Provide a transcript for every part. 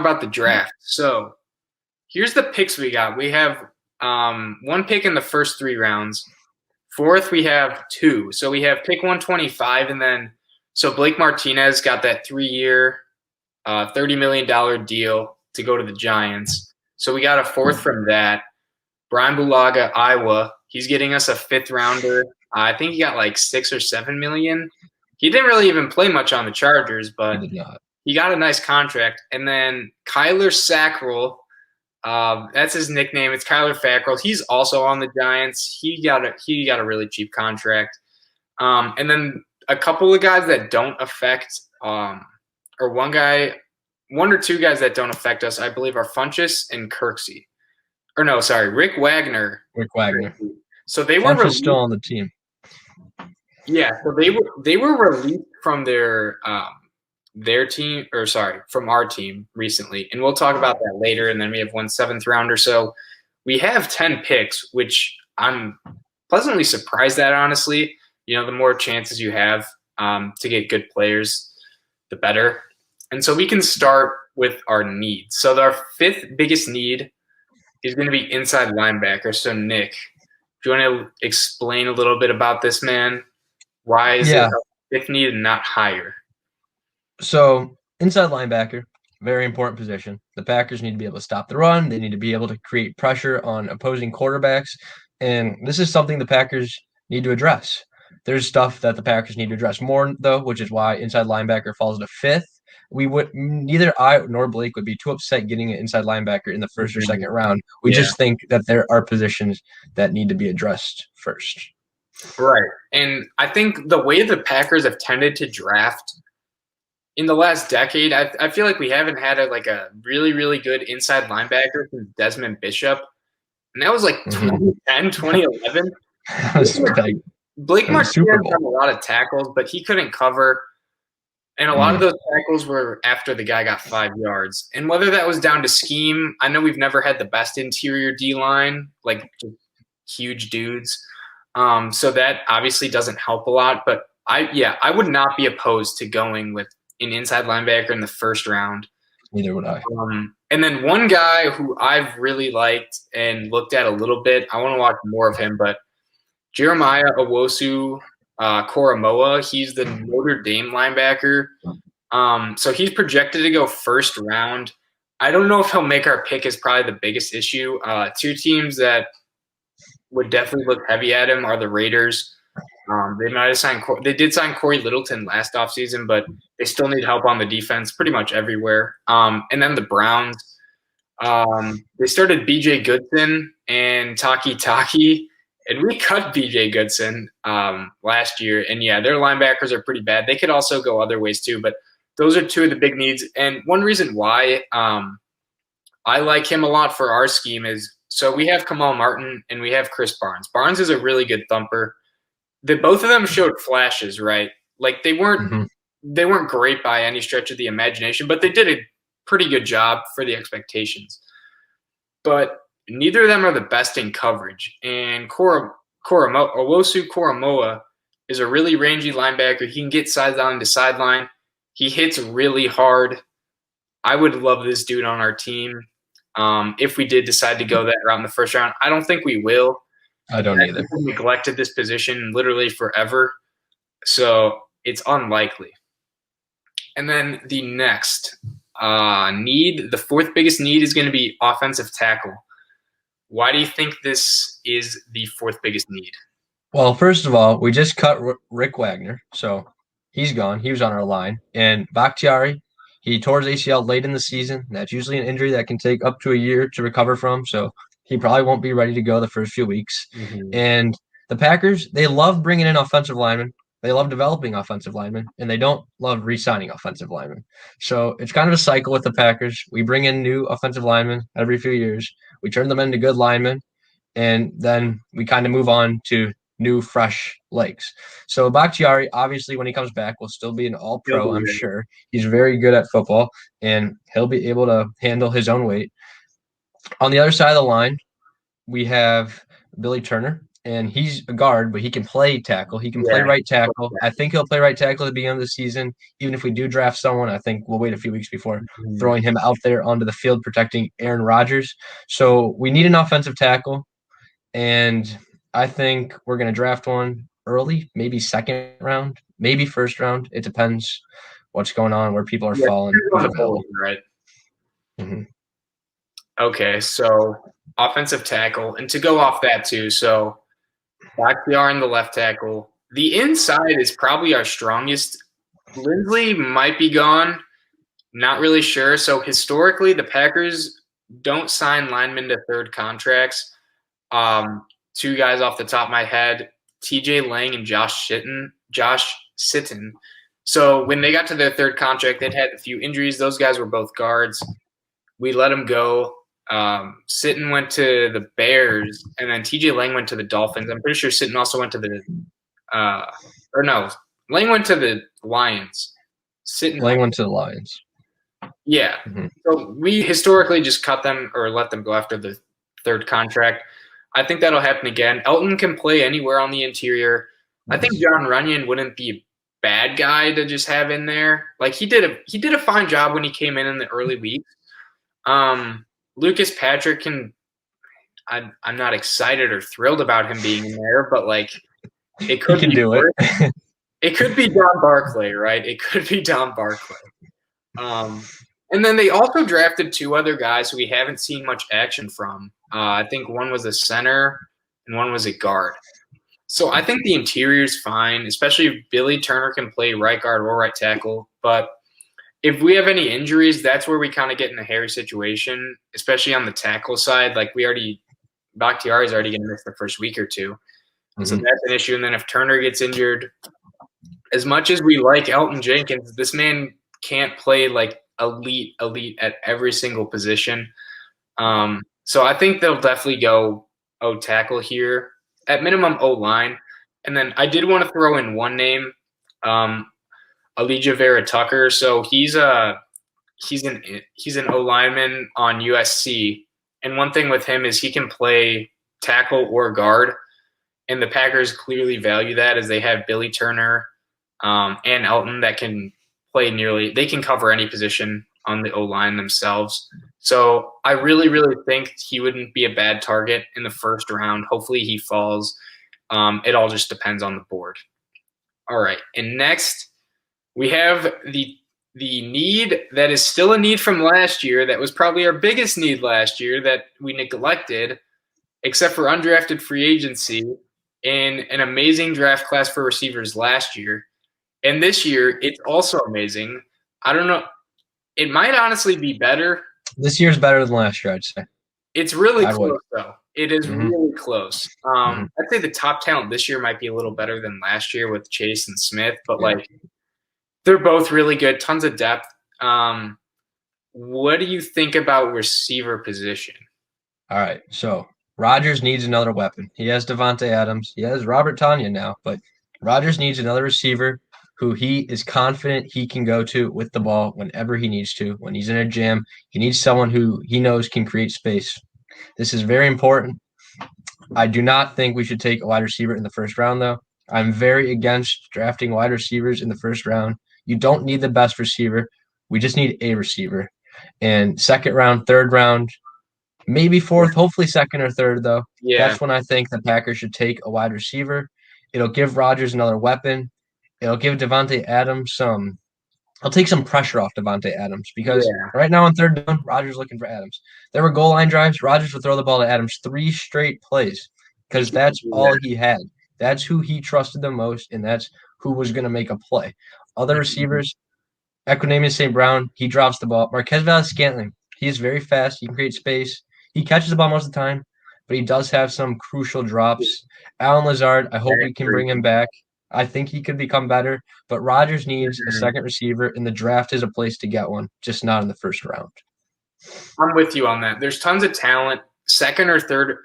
about the draft. So here's the picks we got. We have one pick in the first 3 rounds. Fourth, we have 2. So we have pick 125, and then so Blake Martinez got that 3-year, $30 million deal to go to the Giants. So we got a 4th from that. Brian Bulaga, Iowa, he's getting us a 5th rounder. I think he got like 6 or 7 million. He didn't really even play much on the Chargers, but he got a nice contract. And then Kyler Fackrell, that's his nickname. It's Kyler Fackrell. He's also on the Giants. He got a really cheap contract. And then a couple of guys that don't affect, or one or two guys that don't affect us, I believe, are Funches and Kirksey. Or no, sorry, Rick Wagner. So they were Funches still on the team. Yeah, so they were released from their team, or sorry, from our team recently, and we'll talk about that later. And then we have 1 7th rounder, so we have 10 picks, which I'm pleasantly surprised at. Honestly, the more chances you have to get good players, the better. And so we can start with our needs. So our 5th biggest need is going to be inside linebacker. So Nick, do you want to explain a little bit about this man? Why is it our 5th need and not higher? So inside linebacker, very important position. The Packers need to be able to stop the run. They need to be able to create pressure on opposing quarterbacks. And this is something the Packers need to address. There's stuff that the Packers need to address more, though, which is why inside linebacker falls to 5th. Neither I nor Blake would be too upset getting an inside linebacker in the 1st or 2nd round. We just think that there are positions that need to be addressed first. Right. And I think the way the Packers have tended to draft in the last decade, I feel like we haven't had a really, really good inside linebacker since Desmond Bishop. And that was like 2010, 2011. Blake Martinez done a lot of tackles, but he couldn't cover. And a lot of those tackles were after the guy got 5 yards. And whether that was down to scheme, I know we've never had the best interior D-line, like huge dudes. So that obviously doesn't help a lot. But I would not be opposed to going with an inside linebacker in the 1st round. Neither would I. And then one guy who I've really liked and looked at a little bit, I want to watch more of him, but Jeremiah Owusu Koromoa, he's the Notre Dame linebacker. So he's projected to go 1st round. I don't know if he'll make our pick is probably the biggest issue. 2 teams that would definitely look heavy at him are the Raiders. They might have signed. They did sign Corey Littleton last offseason, but they still need help on the defense pretty much everywhere. And then the Browns, they started B.J. Goodson and Taki, and we cut B.J. Goodson last year. And their linebackers are pretty bad. They could also go other ways too, but those are 2 of the big needs. And one reason why I like him a lot for our scheme is so we have Kamal Martin and we have Chris Barnes. Barnes is a really good thumper. Both of them showed flashes, right? Like they weren't great by any stretch of the imagination, but they did a pretty good job for the expectations. But neither of them are the best in coverage. And Owusu Koromoa is a really rangy linebacker. He can get sideline to sideline. He hits really hard. I would love this dude on our team if we did decide to go that route in the 1st round. I don't think we will. I don't either. We've neglected this position literally forever, so it's unlikely. And then the next need, the 4th biggest need, is going to be offensive tackle. Why do you think this is the 4th biggest need? Well, first of all, we just cut Rick Wagner, so he's gone. He was on our line. And Bakhtiari, he tore his ACL late in the season. That's usually an injury that can take up to a year to recover from, so he probably won't be ready to go the first few weeks. And the Packers, they love bringing in offensive linemen. They love developing offensive linemen, and they don't love re-signing offensive linemen. So it's kind of a cycle with the Packers. We bring in new offensive linemen every few years. We turn them into good linemen, and then we kind of move on to new, fresh legs. So Bakhtiari, obviously, when he comes back, will still be an all-pro, I'm sure. He's very good at football, and he'll be able to handle his own weight. On the other side of the line, we have Billy Turner, and he's a guard, but he can play tackle. He can play right tackle. I think he'll play right tackle at the beginning of the season. Even if we do draft someone, I think we'll wait a few weeks before throwing him out there onto the field protecting Aaron Rodgers. So we need an offensive tackle, and I think we're going to draft one early, maybe second round, maybe first round. It depends what's going on, where people are falling. Right. Mm-hmm. Okay, so offensive tackle. And to go off that too, so Bakhtiar in the left tackle. The inside is probably our strongest. Lindsley might be gone. Not really sure. So historically, the Packers don't sign linemen to third contracts. Two guys off the top of my head, TJ Lang and Josh Sitton. So when they got to their third contract, they'd had a few injuries. Those guys were both guards. We let them go. Sitton went to the Bears, and then TJ Lang went to the Dolphins. I'm pretty sure Sitton also went to the Lang went to the Lions. Lang went to the Lions. Yeah. Mm-hmm. So we historically just cut them or let them go after the third contract. I think that'll happen again. Elton can play anywhere on the interior. I think John Runyon wouldn't be a bad guy to just have in there. Like he did a fine job when he came in the early weeks. Lucas Patrick I'm not excited or thrilled about him being in there, but like it could be do worse. It could be Don Barclay, right? It could be Don Barclay. And then they also drafted two other guys who we haven't seen much action from. I think one was a center and one was a guard. So I think the interior is fine, especially if Billy Turner can play right guard or right tackle. But if we have any injuries, that's where we kind of get in a hairy situation, especially on the tackle side. Like Bakhtiari is already going to miss the first week or two. Mm-hmm. So that's an issue. And then if Turner gets injured, as much as we like Elton Jenkins, this man can't play like elite at every single position. So I think they'll definitely go tackle here, at minimum O-line. And then I did want to throw in one name, Elijah Vera Tucker. So he's an O-lineman on USC. And one thing with him is he can play tackle or guard. And the Packers clearly value that, as they have Billy Turner and Elton that can play they can cover any position on the O-line themselves. So I really, really think he wouldn't be a bad target in the first round. Hopefully he falls. It all just depends on the board. All right. And next we have the need that is still a need from last year. That was probably our biggest need last year that we neglected, except for undrafted free agency, in an amazing draft class for receivers last year. And this year, it's also amazing. I don't know. It might honestly be better. This year's better than last year, I'd say. It's really close, though. It is really close. I'd say the top talent this year might be a little better than last year with Chase and Smith, but they're both really good. Tons of depth. What do you think about receiver position? All right. So Rodgers needs another weapon. He has Devontae Adams. He has Robert Tonyan now, but Rodgers needs another receiver who he is confident he can go to with the ball whenever he needs to. When he's in a jam, he needs someone who he knows can create space. This is very important. I do not think we should take a wide receiver in the first round, though. I'm very against drafting wide receivers in the first round. You don't need the best receiver. We just need a receiver. And second round, third round, maybe fourth, hopefully second or third, though. Yeah. That's when I think the Packers should take a wide receiver. It'll give Rodgers another weapon. It'll give Devontae Adams I'll take some pressure off Devontae Adams because right now on third down, Rodgers looking for Adams. There were goal line drives. Rodgers would throw the ball to Adams 3 straight plays because that's all he had. That's who he trusted the most, and that's who was going to make a play. Other receivers, Equanimeous St. Brown, he drops the ball. Marquez Valdes-Scantling, he is very fast. He can create space. He catches the ball most of the time, but he does have some crucial drops. Allen Lazard, I hope we can bring him back. I think he could become better, but Rodgers needs a second receiver, and the draft is a place to get one, just not in the first round. I'm with you on that. There's tons of talent. Second or third,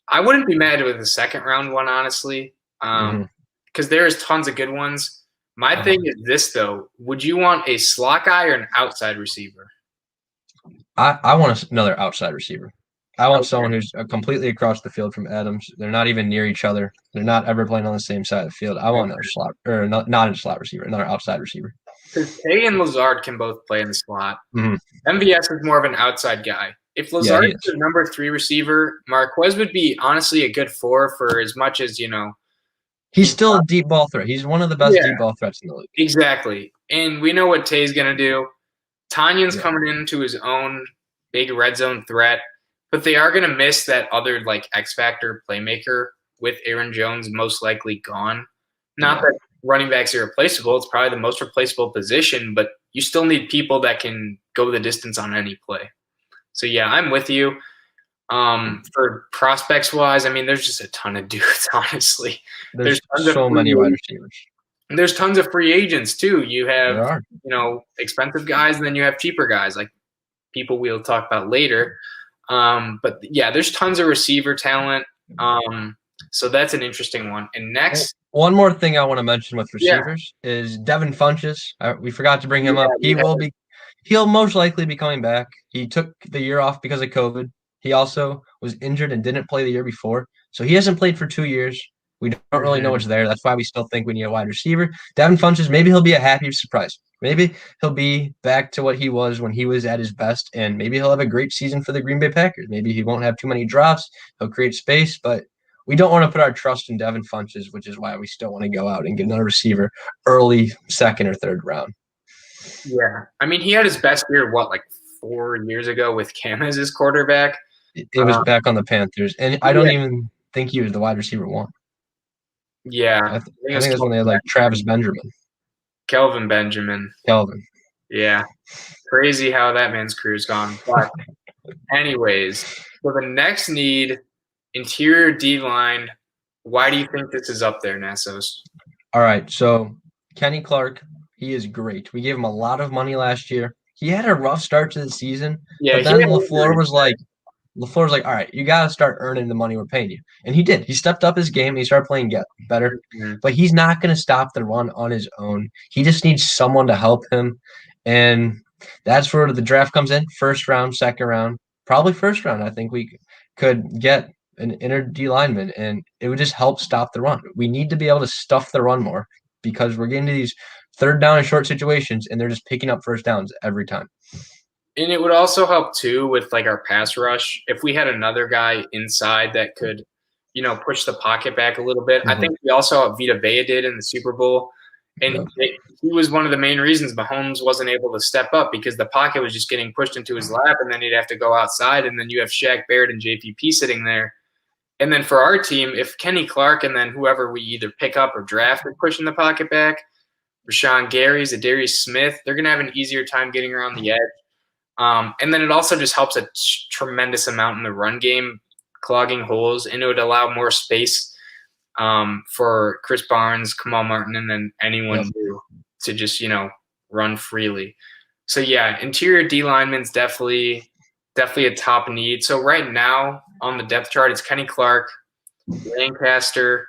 I wouldn't be mad with the second round one, honestly, because there's tons of good ones. My thing is this, though. Would you want a slot guy or an outside receiver? I want another outside receiver. I want someone who's completely across the field from Adams. They're not even near each other. They're not ever playing on the same side of the field. I want a slot or not a slot receiver, another outside receiver. Because Tay and Lazard can both play in the slot. Mm-hmm. MVS is more of an outside guy. If Lazard is the number 3 receiver, Marquez would be honestly a good 4 for as much as, he's still a deep ball threat. He's one of the best deep ball threats in the league. Exactly. And we know what Tay's going to do. Tanyan's coming into his own big red zone threat, but they are going to miss that other X factor playmaker with Aaron Jones most likely gone. Not that running backs are replaceable. It's probably the most replaceable position, but you still need people that can go the distance on any play. So, yeah, I'm with you. For prospects-wise, I mean, there's just a ton of dudes, honestly. There's so many wide receivers. And there's tons of free agents, too. You have, expensive guys, and then you have cheaper guys, like people we'll talk about later. But, yeah, there's tons of receiver talent. So that's an interesting one. And next – one more thing I want to mention with receivers is Devon Funches. We forgot to bring him up. He'll most likely be coming back. He took the year off because of COVID. He also was injured and didn't play the year before. So he hasn't played for 2 years. We don't really know what's there. That's why we still think we need a wide receiver. Devon Funches, maybe he'll be a happy surprise. Maybe he'll be back to what he was when he was at his best, and maybe he'll have a great season for the Green Bay Packers. Maybe he won't have too many drops. He'll create space, but we don't want to put our trust in Devon Funches, which is why we still want to go out and get another receiver early, second or third round. Yeah. I mean, he had his best year, 4 years ago with Cam as his quarterback? It was back on the Panthers, and I don't even think he was the wide receiver 1. Yeah. I think that's when they had Travis Benjamin. Kelvin Benjamin. Yeah. Crazy how that man's career's gone. But anyways, so the next need, interior D-line. Why do you think this is up there, Nassos? All right, so Kenny Clark, he is great. We gave him a lot of money last year. He had a rough start to the season, but then LaFleur was like, all right, you got to start earning the money we're paying you. And he did. He stepped up his game, and he started playing better. Mm-hmm. But he's not going to stop the run on his own. He just needs someone to help him. And that's where the draft comes in. First round, second round, probably first round. I think we could get an inner D lineman, and it would just help stop the run. We need to be able to stuff the run more because we're getting to these third down and short situations, and they're just picking up first downs every time. And it would also help, too, with, our pass rush. If we had another guy inside that could, push the pocket back a little bit. Mm-hmm. I think we also saw what Vita Vea did in the Super Bowl. And he was one of the main reasons Mahomes wasn't able to step up because the pocket was just getting pushed into his lap, and then he'd have to go outside, and then you have Shaq Barrett and JPP sitting there. And then for our team, if Kenny Clark and then whoever we either pick up or draft are pushing the pocket back, Rashawn Gary, Zadarius Smith, they're going to have an easier time getting around the edge. And then it also just helps a tremendous amount in the run game, clogging holes, and it would allow more space for Chris Barnes, Kamal Martin, and then anyone to just, run freely. So, yeah, interior D lineman's definitely a top need. So right now on the depth chart, it's Kenny Clark, Lancaster,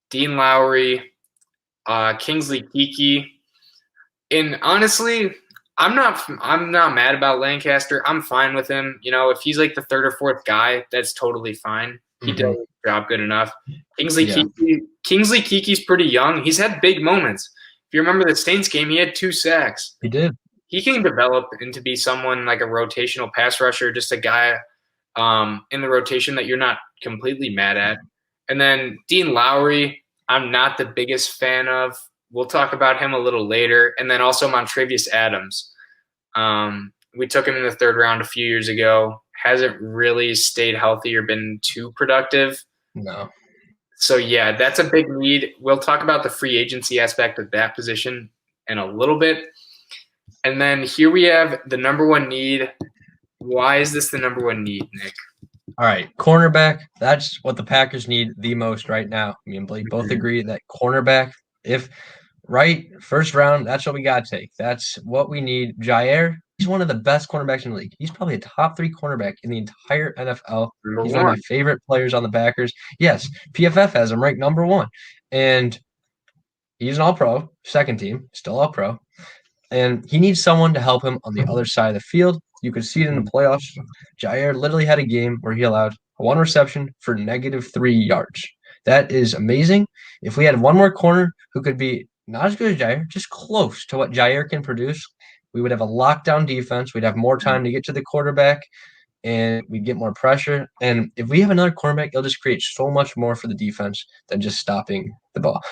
Dean Lowry, Kingsley Keke. And honestly, I'm not mad about Lancaster. I'm fine with him. If he's the third or fourth guy, that's totally fine. He does his job good enough. Kingsley Keke's pretty young. He's had big moments. If you remember the Saints game, he had 2 sacks. He did. He can develop into be someone like a rotational pass rusher, just a guy in the rotation that you're not completely mad at. And then Dean Lowry, I'm not the biggest fan of. We'll talk about him a little later. And then also Montravius Adams. We took him in the 3rd round a few years ago. Hasn't really stayed healthy or been too productive. No. So, yeah, that's a big need. We'll talk about the free agency aspect of that position in a little bit. And then here we have the number 1 need. Why is this the number 1 need, Nick? All right, cornerback. That's what the Packers need the most right now. Me and Blake both agree that cornerback, first round, that's what we got to take. That's what we need. Jair, he's one of the best cornerbacks in the league. He's probably a top 3 cornerback in the entire NFL. He's one of my favorite players on the Packers. Yes, PFF has him ranked number 1. And he's an all-pro, second team, still all-pro. And he needs someone to help him on the other side of the field. You could see it in the playoffs. Jair literally had a game where he allowed one reception for -3 yards. That is amazing. If we had one more corner who could be not as good as Jair, just close to what Jair can produce, we would have a lockdown defense. We'd have more time to get to the quarterback, and we'd get more pressure. And if we have another cornerback, it'll just create so much more for the defense than just stopping the ball.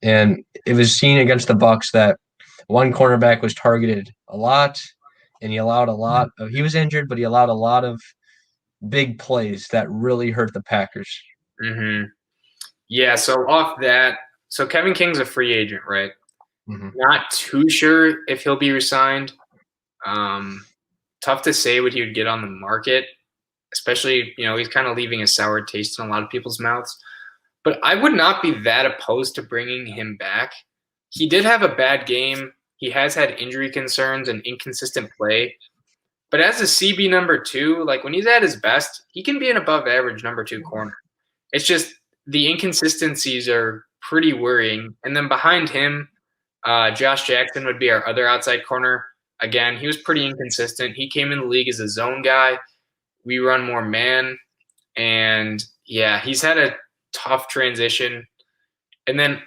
And it was seen against the Bucs that one cornerback was targeted a lot, and he allowed a lot of. He was injured, but he allowed a lot of big plays that really hurt the Packers. Mm-hmm. Yeah, so off that, so Kevin King's a free agent, right? Mm-hmm. Not too sure if he'll be resigned. Tough to say what he would get on the market, especially, he's kind of leaving a sour taste in a lot of people's mouths. But I would not be that opposed to bringing him back. He did have a bad game. He has had injury concerns and inconsistent play. But as a CB number 2, like when he's at his best, he can be an above average number 2 corner. It's just the inconsistencies are pretty worrying. And then behind him, Josh Jackson would be our other outside corner. Again, he was pretty inconsistent. He came in the league as a zone guy. We run more man. And, yeah, he's had a tough transition. And then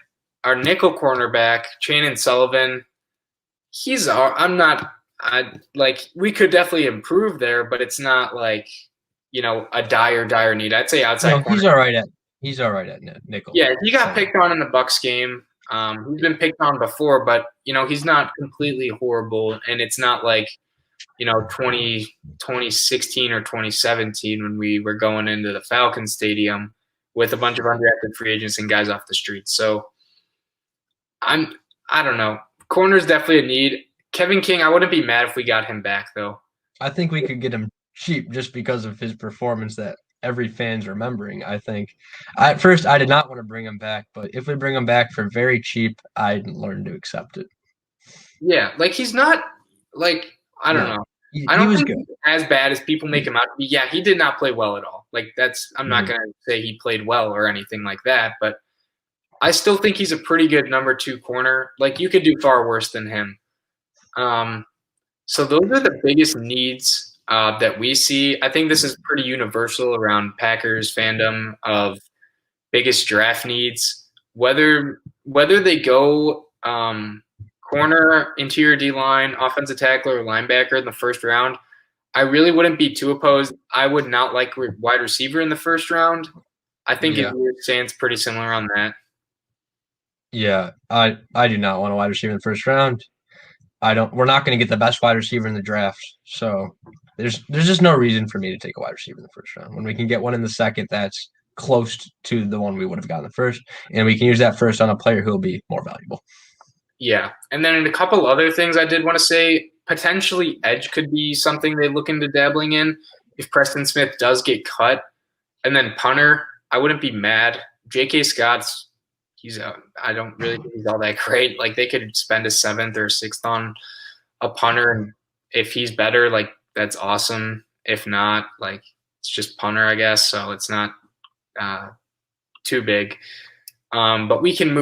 our nickel cornerback, Channing Sullivan, we could definitely improve there, but it's not like, a dire need. I'd say outside corner. He's all right at nickel. Yeah, he got picked on in the Bucs game. He's been picked on before, but he's not completely horrible, and it's not like 2016 or 2017 when we were going into the Falcons Stadium with a bunch of undrafted free agents and guys off the street. So I don't know. Corner's definitely a need. Kevin King, I wouldn't be mad if we got him back though. I think we could get him cheap just because of his performance that every fan's remembering. I think at first I did not want to bring him back, but if we bring him back for very cheap, I'd learn to accept it. Yeah, like he's not like I don't know. I don't think he's as bad as people make him out to be. Yeah, he did not play well at all. Like I'm not gonna say he played well or anything like that, but I still think he's a pretty good number 2 corner. Like you could do far worse than him. So those are the biggest needs that we see. I think this is pretty universal around Packers fandom of biggest draft needs. Whether they go corner, interior D-line, offensive tackle, or linebacker in the first round, I really wouldn't be too opposed. I would not like wide receiver in the first round. I think it stands pretty similar on that. Yeah, I do not want a wide receiver in the first round. We're not going to get the best wide receiver in the draft. So there's just no reason for me to take a wide receiver in the first round when we can get one in the second that's close to the one we would have gotten the first, and we can use that first on a player who will be more valuable. Yeah. And then a couple other things I did want to say, potentially edge could be something they look into dabbling in if Preston Smith does get cut. And then punter, I wouldn't be mad. J.K. Scott's I don't really think he's all that great. Like they could spend a 7th or 6th on a punter, and if he's better, like that's awesome. If not, like it's just punter, I guess. So it's not too big. But we can